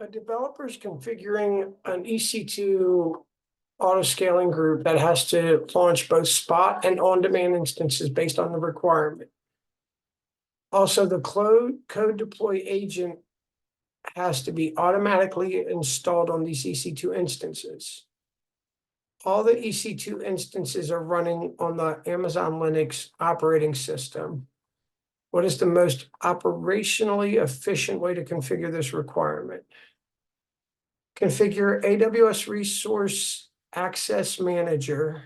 A developer is configuring an EC2 auto scaling group that has to launch both spot and on-demand instances based on the requirement. Also, the code deploy agent has to be automatically installed on these EC2 instances. All the EC2 instances are running on the Amazon Linux operating system. What is the most operationally efficient way to configure this requirement? Configure AWS Resource Access Manager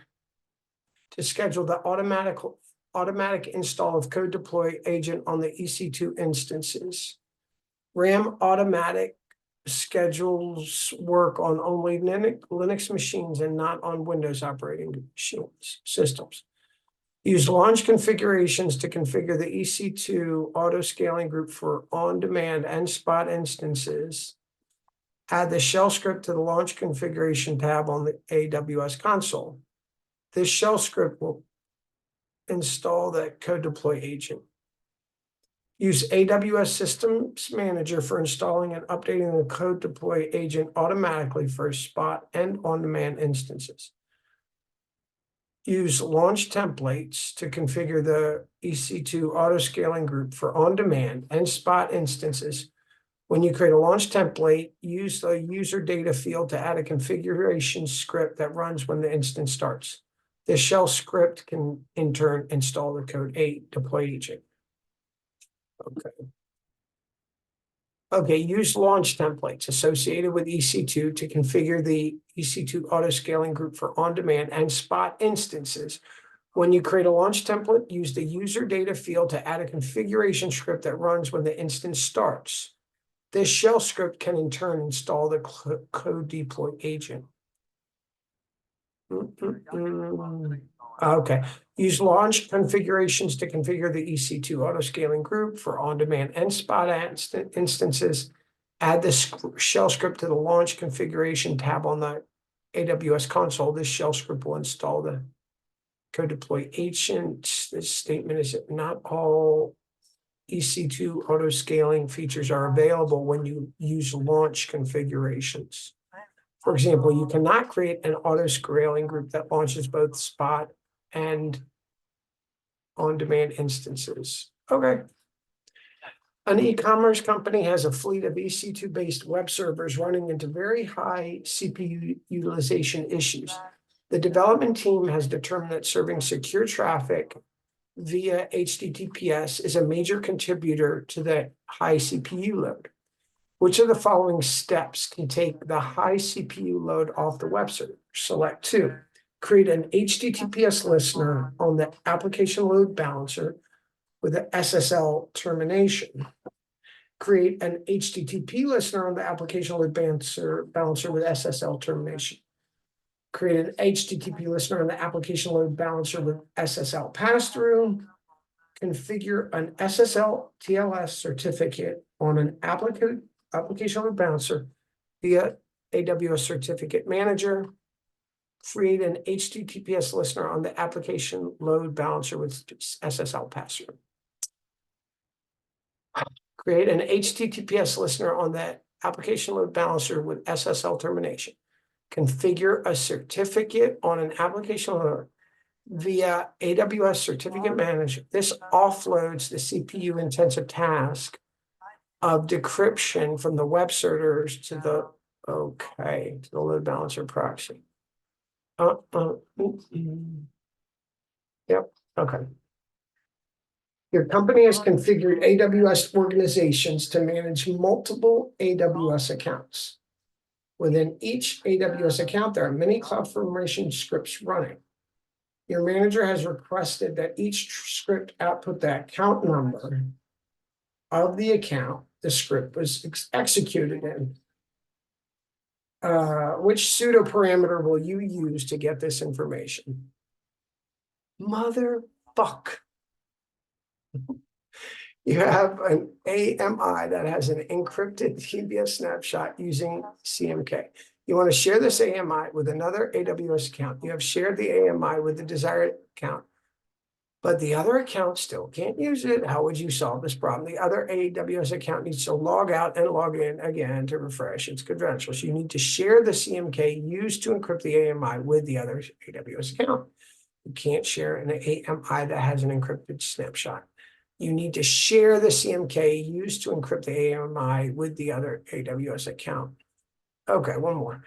to schedule the automatic install of code deploy agent on the EC2 instances. RAM automatic schedules work on only Linux machines and not on Windows operating systems. Use launch configurations to configure the EC2 auto scaling group for on-demand and spot instances. Add the shell script to the launch configuration tab on the AWS console. This shell script will install the code deploy agent. Use AWS Systems Manager for installing and updating the code deploy agent automatically for spot and on-demand instances. Use launch templates to configure the EC2 auto scaling group for on-demand and spot instances. When you create a launch template, use the user data field to add a configuration script that runs when the instance starts. This shell script can in turn install the code deploy agent. Okay, use launch templates associated with EC2 to configure the EC2 auto scaling group for on-demand and spot instances. When you create a launch template, use the user data field to add a configuration script that runs when the instance starts. This shell script can in turn install the code deploy agent. Okay. Use launch configurations to configure the EC2 auto scaling group for on-demand and spot instances. Add the shell script to the launch configuration tab on the AWS console. This shell script will install the code deploy agent. This statement is that not all EC2 auto scaling features are available when you use launch configurations. For example, you cannot create an auto scaling group that launches both spot and on-demand instances. Okay. An e-commerce company has a fleet of EC2-based web servers running into very high CPU utilization issues. The development team has determined that serving secure traffic via HTTPS is a major contributor to the high CPU load. Which of the following steps can take the high CPU load off the web server? Select 2. Create an HTTPS listener on the application load balancer with an SSL termination. Create an HTTP listener on the application load balancer with SSL termination. Create an HTTP listener on the application load balancer with SSL pass-through. Configure an SSL TLS certificate on an application load balancer via AWS Certificate Manager. Create an HTTPS listener on the application load balancer with SSL pass-through. Create an HTTPS listener on the application load balancer with SSL termination. Configure a certificate on an application load via AWS Certificate Manager. This offloads the CPU-intensive task of decryption from the web servers to the load balancer proxy. Yep. Okay. Your company has configured AWS organizations to manage multiple AWS accounts. Within each AWS account, there are many CloudFormation scripts running. Your manager has requested that each script output the account number of the account the script was executed in. Which pseudo parameter will you use to get this information? Motherfuck. You have an AMI that has an encrypted TBS snapshot using CMK. You want to share this AMI with another AWS account. You have shared the AMI with the desired account. but the other account still can't use it. How would you solve this problem? The other AWS account needs to log out and log in again to refresh its credentials. You need to share the CMK used to encrypt the AMI with the other AWS account. You can't share an AMI that has an encrypted snapshot. You need to share the CMK used to encrypt the AMI with the other AWS account. Okay, one more.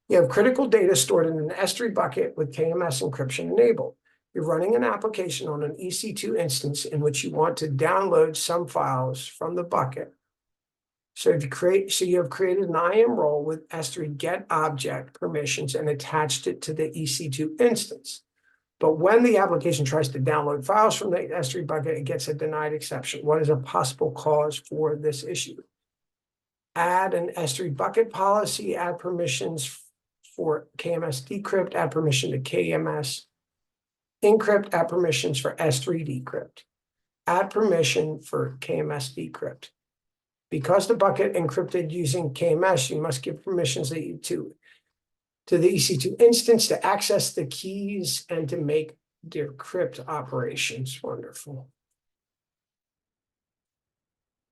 You have critical data stored in an S3 bucket with KMS encryption enabled. You're running an application on an EC2 instance in which you want to download some files from the bucket. So you have created an IAM role with S3 get object permissions and attached it to the EC2 instance. But when the application tries to download files from the S3 bucket, it gets a denied exception. What is a possible cause for this issue? Add an S3 bucket policy, add permissions for KMS decrypt, add permission to KMS encrypt, add permissions for S3 decrypt, add permission for KMS decrypt. Because the bucket encrypted using KMS, you must give permissions to the EC2 instance to access the keys and to make decrypt operations. Wonderful.